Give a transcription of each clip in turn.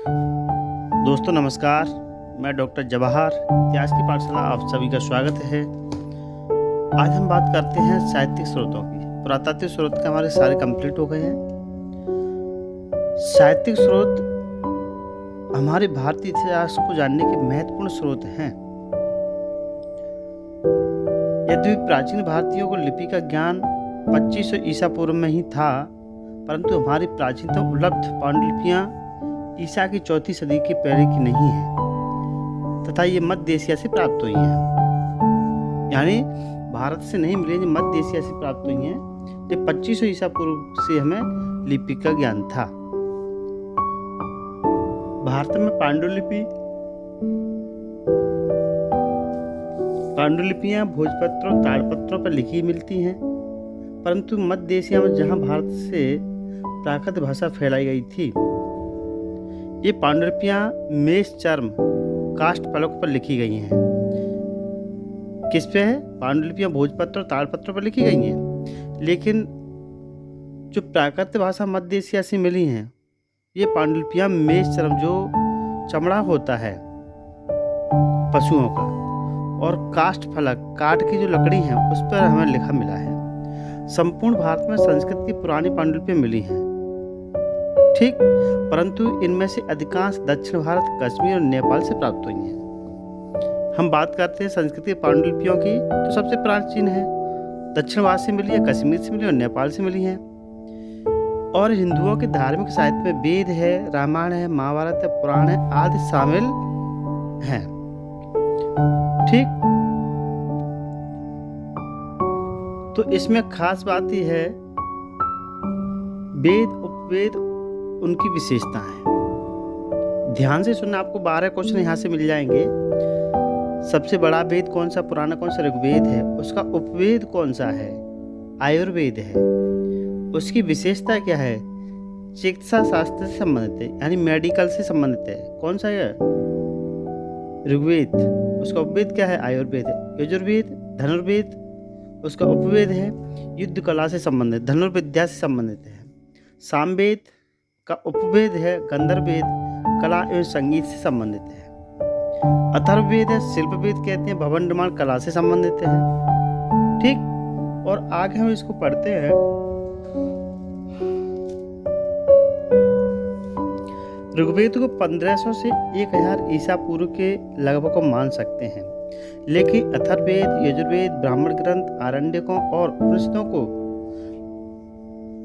दोस्तों नमस्कार, मैं डॉक्टर जवाहर इतिहास की पाठशाला आप सभी का स्वागत है। आज हम बात करते हैं साहित्यिक स्रोतों की। पुरातात्विक स्रोत के हमारे सारे कंप्लीट हो गए हैं। साहित्यिक स्रोत हमारे भारतीय इतिहास को जानने के महत्वपूर्ण स्रोत हैं। यद्यपि प्राचीन भारतीयों को लिपि का ज्ञान 2500 ईसा पूर्व में ही था, परंतु हमारी प्राचीनतम उपलब्ध पांडुलिपियां ईसा की 4वीं सदी के पहले की नहीं है तथा ये मध्य एशिया से प्राप्त हुई हैं। यानी भारत से नहीं मिली, मध्य एशिया से प्राप्त हुई हैं। तो 2500 ईसा पूर्व से हमें लिपि का ज्ञान था। भारत में पांडुलिपियां भोजपत्र और ताड़पत्रों पर लिखी मिलती हैं, परंतु मध्य एशिया में जहां भारत से प्राकृत भाषा फैलाई गई थी, ये पांडुलिपियां मेष चर्म काष्ठ फलक पर लिखी गई हैं। किस पे है? पांडुलिपियां भोजपत्र और ताड़पत्र पर लिखी गई हैं। लेकिन जो प्राकृत भाषा मध्य एशिया से मिली हैं, ये पांडुलिपियां मेष चर्म, जो चमड़ा होता है पशुओं का, और काष्ठ फलक, काठ की जो लकड़ी है, उस पर हमें लिखा मिला है। संपूर्ण भारत में संस्कृत की पुरानी पांडुलिपियां मिली हैं, ठीक, परंतु इनमें से अधिकांश दक्षिण भारत, कश्मीर और नेपाल से प्राप्त हुई हैं। हम बात करते हैं संस्कृत की पांडुलिपियों की, तो सबसे प्राचीन है दक्षिण भारत से मिली है, कश्मीर से मिली और नेपाल से मिली है। और हिंदुओं के धार्मिक साहित्य में वेद है, रामायण है, महाभारत है, पुराण है आदि शामिल हैं, ठीक। तो इसमें खास बात यह है, वेद उपवेद उनकी विशेषता है। ध्यान से सुनना, आपको 12 क्वेश्चन यहाँ से मिल जाएंगे। सबसे बड़ा वेद कौन सा, पुराना कौन सा? ऋग्वेद है। उसका उपवेद कौन सा है? आयुर्वेद है। उसकी विशेषता क्या है? चिकित्सा शास्त्र से संबंधित है, यानी मेडिकल से संबंधित है। कौन सा है? ऋग्वेद। उसका उपवेद क्या है? आयुर्वेद है। यजुर्वेद, धनुर्वेद, उसका उपवेद है युद्ध कला से संबंधित, धनुर्विद्या से संबंधित है। सामवेद का उपवेद है गंधर्ववेद, कला एवं संगीत से संबंधित है। अथर्ववेद है, शिल्पवेद कहते हैं, भवन निर्माण कला से संबंधित है, ठीक। और आगे हम इसको पढ़ते हैं। ऋग्वेद को 1500 से 1000 ईसा पूर्व के लगभग को मान सकते हैं, लेकिन अथर्ववेद, यजुर्वेद, ब्राह्मण ग्रंथ, आरण्यकों और उपनिषदों को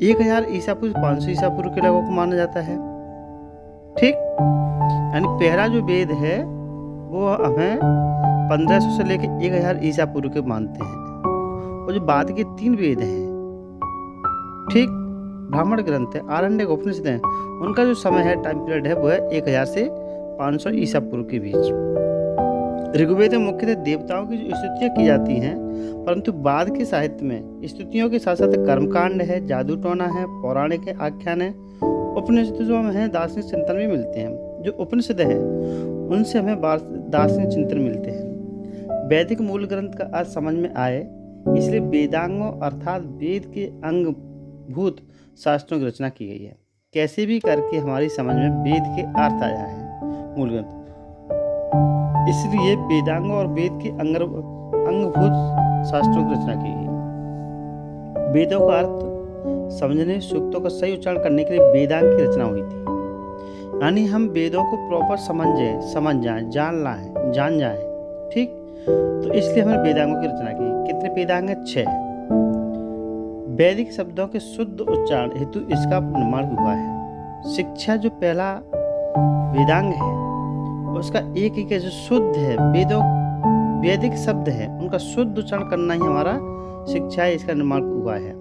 1000 ईसा पूर्व, 500 ईसा पूर्व के लगभग को माना जाता है, ठीक। यानी पहला जो वेद है वो हमें 1500 से लेकर 1000 ईसा पूर्व के मानते हैं। और जो बाद के 3 वेद हैं, ठीक, ब्राह्मण ग्रंथ है, आरण्यक, उपनिषद हैं, उनका जो समय है, टाइम पीरियड है, वो है 1000 से 500 ईसा पूर्व के बीच। ऋग्वेद में मुख्यतः देवताओं की जो स्तुतियाँ की जाती हैं, परंतु बाद के साहित्य में स्तुतियों के साथ साथ कर्मकांड है, जादू टोना है, पौराणिक है, आख्यान है, उपनिषदों में है, दार्शनिक चिंतन भी मिलते हैं। जो उपनिषद है उनसे हमें दार्शनिक चिंतन मिलते हैं। वैदिक मूल ग्रंथ का अर्थ समझ में आए, इसलिए वेदांगों अर्थात वेद के अंगभूत शास्त्रों की रचना की गई है। कैसे भी करके हमारी समझ में वेद के अर्थ आया है मूल ग्रंथ, इसलिए वेदांगों और वेद के अंगभूत शास्त्रों की रचना की गई। वेदों का अर्थ समझने, सूक्तों का सही उच्चारण करने के लिए वेदांग की रचना हुई थी। यानी हम वेदों को प्रॉपर समझ जाएं, जान जाएं, ठीक। तो इसलिए हमने वेदांगों की रचना की। कितने वेदांग हैं? 6। वैदिक शब्दों के शुद्ध उच्चारण हेतु इसका निर्माण हुआ है। शिक्षा जो पहला वेदांग है, उसका एक जो शुद्ध है, वैदिक शब्द है, उनका शुद्ध उच्चारण करना ही हमारा शिक्षा है, इसका निर्माण हुआ है।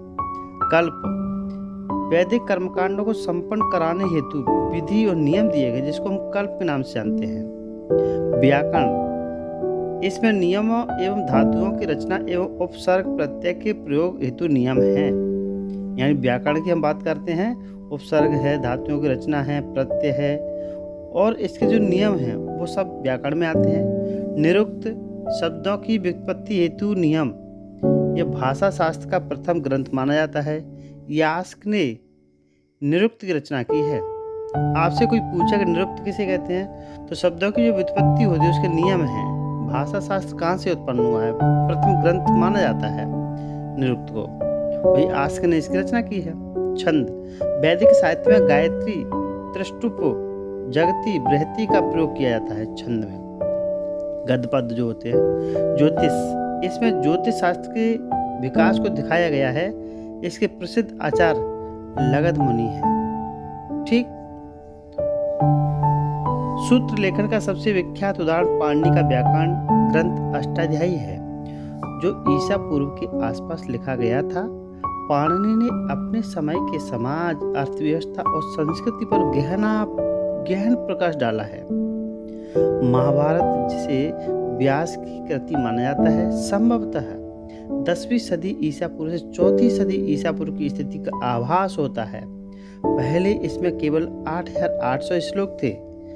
कल्प, वैदिक कर्मकांडों को संपन्न कराने हेतु विधि और नियम दिए गए, जिसको हम कल्प के नाम से जानते हैं। व्याकरण, इसमें नियमों एवं धातुओं की रचना एवं उपसर्ग प्रत्यय के प्रयोग हेतु नियम हैं। यानी व्याकरण की हम बात करते हैं, उपसर्ग है, धातुओं की रचना है, प्रत्यय है, और इसके जो नियम हैं वो सब व्याकरण में आते हैं। निरुक्त, शब्दों की व्युत्पत्ति हेतु नियम, यह भाषा शास्त्र का प्रथम ग्रंथ माना जाता है। यास्क ने निरुक्त की रचना की है। आपसे कोई पूछा कि निरुक्त किसे कहते हैं, तो शब्दों की जो व्युत्पत्ति होती है उसके नियम हैं। भाषा शास्त्र कहाँ से उत्पन्न हुआ है? प्रथम ग्रंथ माना जाता है निरुक्त को। वही आस्क ने इसकी रचना की है। छंद, वैदिक साहित्य में गायत्री, त्रिष्टुप, जगती, बृहति का प्रयोग किया जाता है छंद में। गद्य पद्य जो होते हैं। ज्योतिष, इसमें ज्योतिष शास्त्र के विकास को दिखाया गया है। इसके प्रसिद्ध आचार्य लगध मुनि हैं। ठीक। सूत्र लेखन का सबसे विख्यात उदाहरण पाणिनि का व्याकरण ग्रंथ अष्टाध्यायी है, जो ईसा पूर्व के आसपास लिखा गया था। पाणिनि ने अपने समय के समाज, अर्थव्यवस्था और संस्कृति पर गहन प्रकाश डाला है। महाभारत, जिसे व्यास की कृति माना जाता है, संभवतः 10वीं सदी ईसा पूर्व से 4वीं सदी ईसा पूर्व की स्थिति का आभास होता है। पहले इसमें केवल 8800 श्लोक थे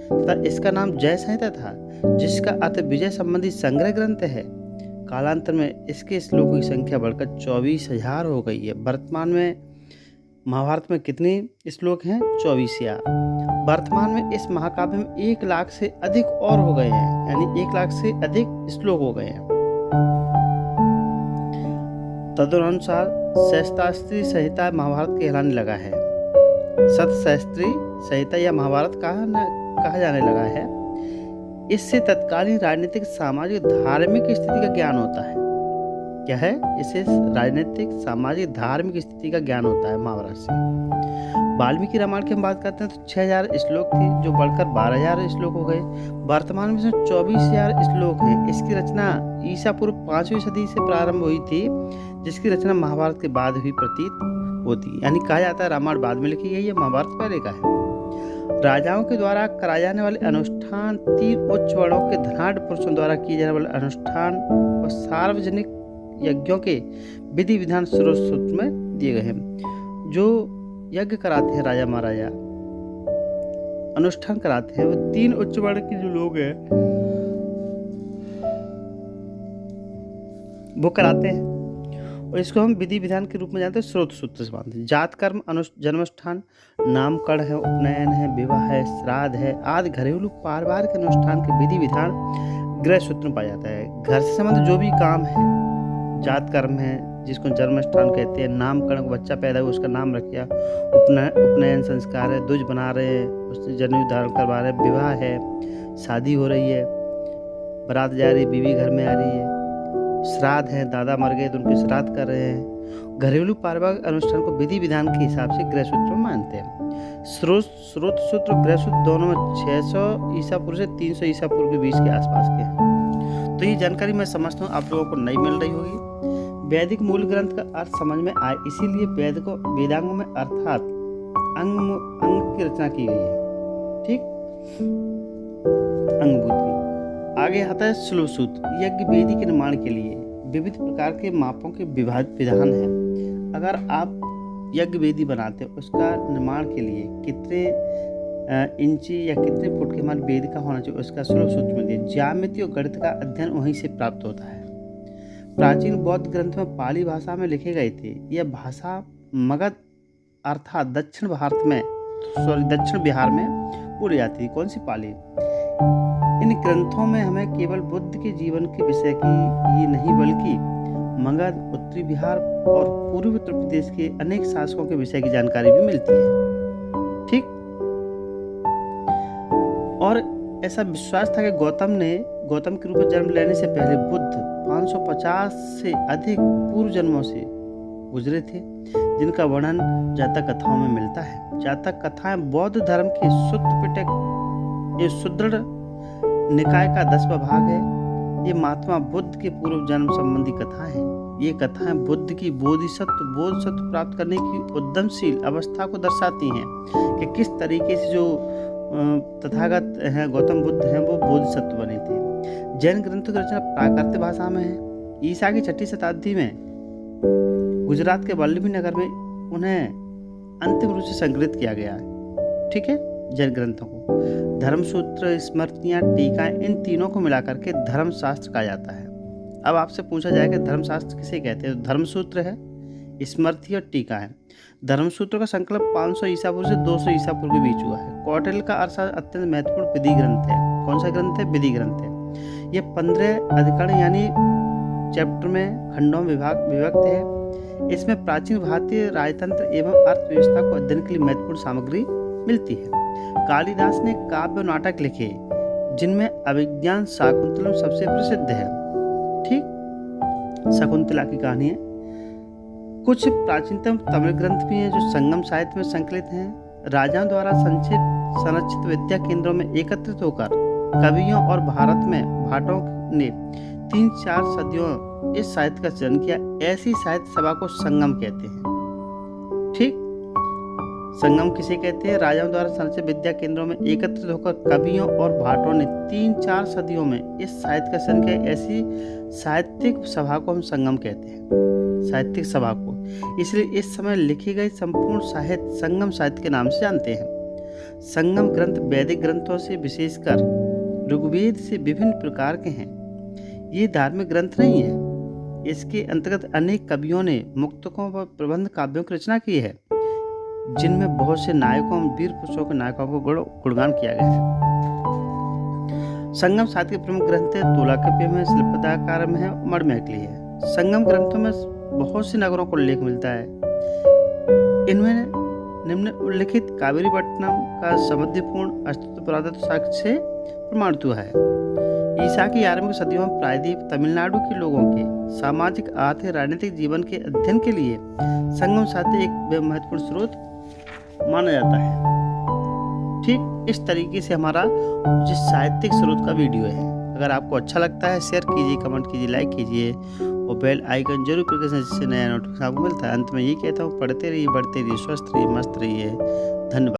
तथा इसका नाम जय संहिता था, जिसका अर्थ विजय संबंधी संग्रह ग्रंथ है। कालांतर में इसके श्लोकों की संख्या बढ़कर 24,000 हो गई है। वर्तमान में महाभारत में कितने श्लोक हैं? 24,000। वर्तमान में इस महाकाव्य में 1 लाख से अधिक और हो गए हैं, यानी 1 लाख से अधिक श्लोक हो गए हैं। तदनुसार सहस्त्रास्त्री संहिता महाभारत कहलाने लगा है। सतसहस्त्री संहिता या महाभारत कहा जाने लगा है। इससे तत्कालीन राजनीतिक, सामाजिक, धार्मिक स्थिति का ज्ञान होता है। क्या है? इससे राजनीतिक, सामाजिक, धार्मिक स्थिति का ज्ञान होता है महाभारत से। वाल्मीकि रामायण की हम बात करते हैं तो 6,000 श्लोक थे, जो बढ़कर 12,000 श्लोक हो गए। वर्तमान में इसमें 24,000 श्लोक हैं। इसकी रचना ईसा पूर्व 5वीं सदी से प्रारंभ हुई थी, जिसकी रचना महाभारत के बाद हुई प्रतीत होती। यानी कहा जाता है रामायण बाद में लिखी गई है, महाभारत पहले का है। राजाओं के द्वारा कराए जाने वाले अनुष्ठान, 3 उच्च वर्णों के धनाढ़ पुरुषों द्वारा किए जाने वाले अनुष्ठान और सार्वजनिक यज्ञों के विधि विधान स्रोत सूत्र में दिए गए हैं। जो यज्ञ कराते हैं राजा महाराजा, अनुष्ठान कराते हैं, वो 3 उच्च वर्ण के जो लोग हैं वो कराते हैं, और इसको हम विधि विधान के रूप में जानते हैं, स्रोत सूत्र से मानते हैं। जात कर्म, जन्माष्टमी, नामकरण है, उपनयन है, विवाह है, श्राद्ध है आदि घरेलू पारिवारिक अनुष्ठान के विधि विधान गृह सूत्र में पाया जाता है। घर से संबंधित जो भी काम है, जात कर्म है जिसको जन्माष्टमी कहते हैं, नामकरण को बच्चा पैदा हुआ उसका नाम रख दिया, उपनयन संस्कार है, दुज बना रहे हैं, उससे जनेऊ धारण करवा रहे हैं, विवाह है, शादी हो रही है, बारात जा रही है, बीवी घर में आ रही है, श्राद्ध है, दादा मर गए तो उनके श्राद्ध कर रहे हैं। घरेलू पारिवारिक अनुष्ठान को विधि विधान के हिसाब से गृह सूत्र में मानते हैं। स्रोत सूत्र गृह सूत्र दोनों में 600 ईसा पूर्व से 300 ईसा पूर्व के बीच के आसपास के हैं। तो ये जानकारी मैं समझता हूँ आप लोगों को नहीं मिल रही होगी। वैदिक मूल ग्रंथ का अर्थ समझ में आए, इसीलिए वेदांगों में अर्थात अंग की रचना की गई है। ठीक, अंगभूति। आगे आता है श्लोक सूत्र। यज्ञ वेदी के निर्माण के लिए विविध प्रकार के मापों के विधान है। अगर आप यज्ञ वेदी बनाते हो, उसका निर्माण के लिए कितने इंची या कितने फुट के मान वेदी का होना चाहिए, उसका श्लोक सूत्र में दिया। ज्यामिति और गणित का अध्ययन वहीं से प्राप्त होता है। प्राचीन बौद्ध ग्रंथ में पाली भाषा में लिखे गए थे। यह भाषा मगध अर्थात दक्षिण बिहार में बोली जाती थी। कौन सी? पाली। इन ग्रंथों में हमें केवल बुद्ध के जीवन के विषय की ही नहीं, बल्कि मगध, उत्तरी बिहार और पूर्वी उत्तर प्रदेश के अनेक शासकों के विषय की जानकारी भी मिलती है। ठीक। और ऐसा विश्वास था कि गौतम के रूप में जन्म लेने से पहले बुद्ध 550 से अधिक पूर्व जन्मों से गुजरे थे, जिनका वर्णन जातक कथाओं में मिलता है। जातक कथाएं बौद्ध धर्म के सुदृढ़ निकाय का 10वां भाग है। ये महात्मा बुद्ध के पूर्व जन्म संबंधी कथाएं हैं। ये कथाएं बुद्ध की बोधिसत्व प्राप्त करने की उद्यमशील अवस्था को दर्शाती हैं कि किस तरीके से जो तथागत हैं, गौतम बुद्ध हैं, वो बोधिसत्व बने थे। जैन ग्रंथों की रचना प्राकृत भाषा में है। ईसा की 6वीं शताब्दी में गुजरात के वल्लभी नगर में उन्हें अंतिम रूप से संकलित किया गया है। ठीक है, जैन ग्रंथों को। धर्मसूत्र, स्मृतियाँ, टीकाएं, इन तीनों को मिलाकर के धर्मशास्त्र कहा जाता है। अब आपसे पूछा जाएगा धर्मशास्त्र किसे कहते हैं? तो धर्मसूत्र है, स्मृति और टीका है। धर्मसूत्र का संकलन 500 ईसा पूर्व से 200 ईसा पूर्व के बीच हुआ है। कौटिल्य का अर्थशास्त्र अत्यंत महत्वपूर्ण विधि ग्रंथ है। कौन सा ग्रंथ है? विधि ग्रंथ है। यह 15 अधिकरण यानी चैप्टर में खंडों में विभक्त है। इसमें प्राचीन भारतीय राजतंत्र एवं अर्थव्यवस्था को अध्ययन के लिए महत्वपूर्ण सामग्री मिलती है। कालिदास ने काव्य और नाटक लिखे जिनमें अभिज्ञान शाकुंतलम सबसे प्रसिद्ध है। ठीक, शकुंतला की कहानी है। कुछ प्राचीनतम तमिल ग्रंथ भी हैं जो संगम साहित्य में संकलित हैं। राजाओं द्वारा संरक्षित विद्या केंद्रों में एकत्रित होकर कवियों और भारत में भाटों ने 3-4 सदियों इस साहित्य का सृजन किया। ऐसी साहित्य सभा को संगम कहते हैं। ठीक, संगम किसे कहते हैं? राजाओं द्वारा संरक्षित विद्या केंद्रों में एकत्रित होकर कवियों और भाटों ने 3-4 सदियों में इस साहित्य का सृजन किया। ऐसी साहित्यिक सभा को हम संगम कहते हैं, साहित्यिक सभा को। इसलिए इस समय लिखी गई संपूर्ण साहित्य संगम साहित्य के नाम से जानते हैं। संगम ग्रंथ वैदिक ग्रंथों से विशेषकर ऋग्वेद से विभिन्न प्रकार के हैं। ये धार्मिक ग्रंथ नहीं है। इसके अंतर्गत अनेक कवियों ने मुक्तकों व प्रबंध काव्यों की रचना की है जिनमें बहुत से नायकों वीर पुरुषों के नायकों को गुणगान किया गया है। संगम साहित्य के प्रमुख ग्रंथ है तोलाकाव्य में, शिल्पकार में है, मणिमेखली है। संगम ग्रंथों में बहुत से नगरों का उल्लेख मिलता है। इनमें निम्न उल्लिखित कावेरीपट्टनम का समृद्धिपूर्ण अस्तित्व पुरातत्व साक्ष्य से प्रमाणित हुआ है। ईसा की 11वीं सदियों में प्रायद्वीप तमिलनाडु के लोगों के सामाजिक आर्थिक राजनीतिक जीवन के अध्ययन के लिए संगम साहित्य एक महत्वपूर्ण स्रोत माना जाता है। ठीक इस तरीके से हमारा जिस साहित्यिक स्रोत का वीडियो है, अगर आपको अच्छा लगता है शेयर कीजिए, कमेंट कीजिए, लाइक कीजिए और बेल आइकन जरूर क्लिक करें जिससे नया नोटिफिकेशन आपको मिलता है। अंत में ये कहता हूँ, पढ़ते रहिए, बढ़ते रहिए, स्वस्थ रहिए, मस्त रहिए। धन्यवाद।